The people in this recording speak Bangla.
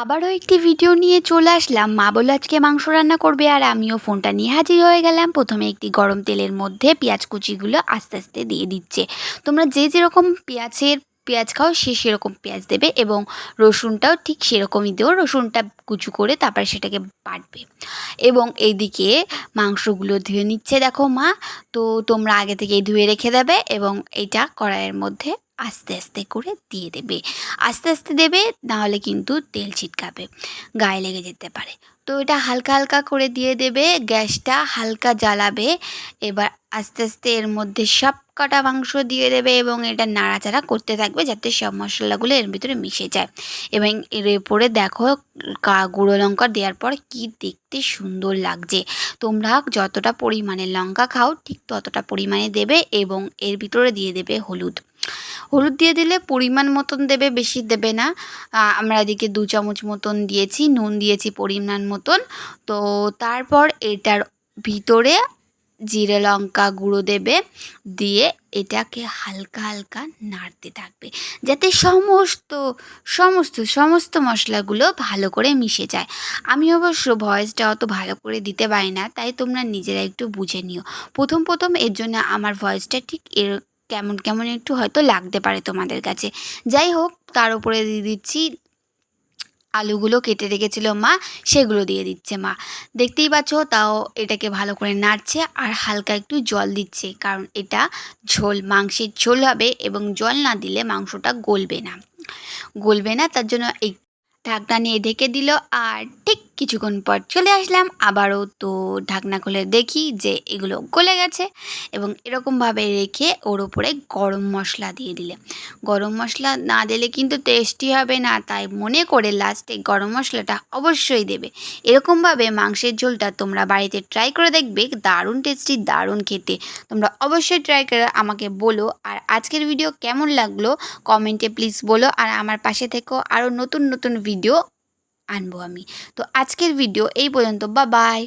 আবারও একটি ভিডিও নিয়ে চলে আসলাম। মা বলল আজকে মাংস রান্না করবে, আর আমিও ফোনটা নিয়ে হাজির হয়ে গেলাম। প্রথমে একটি গরম তেলের মধ্যে পেঁয়াজ কুচিগুলো আস্তে আস্তে দিয়ে দিচ্ছে। তোমরা যে যেরকম পেঁয়াজ খাও সে সেরকম পেঁয়াজ দেবে, এবং রসুনটাও ঠিক সেরকমই দেবো। রসুনটা কুচু করে তারপরে সেটাকে বাটবে। এবং এইদিকে মাংসগুলো ধুয়ে নিচ্ছে দেখো মা। তো তোমরা আগে থেকেই ধুয়ে রেখে দেবে, এবং এইটা কড়াইয়ের মধ্যে আস্তে আস্তে করে দিয়ে দেবে। আস্তে আস্তে দেবে, নাহলে কিন্তু তেল ছিটকাবে, গায়ে লেগে যেতে পারে। তো এটা হালকা হালকা করে দিয়ে দেবে, গ্যাসটা হালকা জ্বালাবে। এবার আস্তে আস্তে এর মধ্যে সব কটা মাংস দিয়ে দেবে, এবং এটা নাড়াচাড়া করতে থাকবে যাতে সব মশলাগুলো এর ভিতরে মিশে যায়। এবং এর উপরে দেখো গুঁড়ো লঙ্কা দেওয়ার পর কি দেখতে সুন্দর লাগছে। তোমরা যতটা পরিমাণে লঙ্কা খাও ঠিক ততটা পরিমাণে দেবে, এবং এর ভিতরে দিয়ে দেবে হলুদ। হলুদ দিয়ে দিলে পরিমাণ মতন দেবে, বেশি দেবে না। আমরা এদিকে 2 চামচ মতন দিয়েছি, নুন দিয়েছি পরিমাণ মতন। তো তারপর এটার ভিতরে জিরে লঙ্কা গুঁড়ো দেবে, দিয়ে এটাকে হালকা হালকা নাড়তে থাকবে যাতে সমস্ত সমস্ত সমস্ত মশলাগুলো ভালো করে মিশে যায়। আমি অবশ্য ভয়েসটা অত ভালো করে দিতে পারি না, তাই তোমরা নিজেরা একটু বুঝে নিও। প্রথম প্রথম এর জন্য আমার ভয়েসটা ঠিক কেমন কেমন একটু হয়তো লাগতে পারে তোমাদের কাছে। যাই হোক, তার উপরে দিয়ে দিচ্ছি আলুগুলো কেটে রেখেছিল মা, সেগুলো দিয়ে দিচ্ছে মা। দেখতেই পাচ্ছ, তাও এটাকে ভালো করে নাড়ছে আর হালকা একটু জল দিচ্ছে, কারণ এটা ঝোল, মাংসের ঝোল হবে, এবং জল না দিলে মাংসটা গলবে না। তার জন্য এই ঢাকনা নিয়ে ঢেকে দিল। আর ঠিক কিছুক্ষণ পর চলে আসলাম আবারও। তো ঢাকনা খুলে দেখি যে এগুলো গলে গেছে, এবং এরকমভাবে রেখে ওর ওপরে গরম মশলা দিয়ে দিলে, গরম মশলা না দিলে কিন্তু টেস্টি হবে না, তাই মনে করে লাস্টে গরম মশলাটা অবশ্যই দেবে। এরকমভাবে মাংসের ঝোলটা তোমরা বাড়িতে ট্রাই করে দেখবে, দারুণ টেস্টি, দারুণ খেতে। তোমরা অবশ্যই ট্রাই করে আমাকে বলো। আর আজকের ভিডিও কেমন লাগলো কমেন্টে প্লিজ বলো, আর আমার পাশে থেকেও, আরও নতুন নতুন ভিডিও আনবো আমি। তো আজকের ভিডিও এই পর্যন্ত, বাই বাই।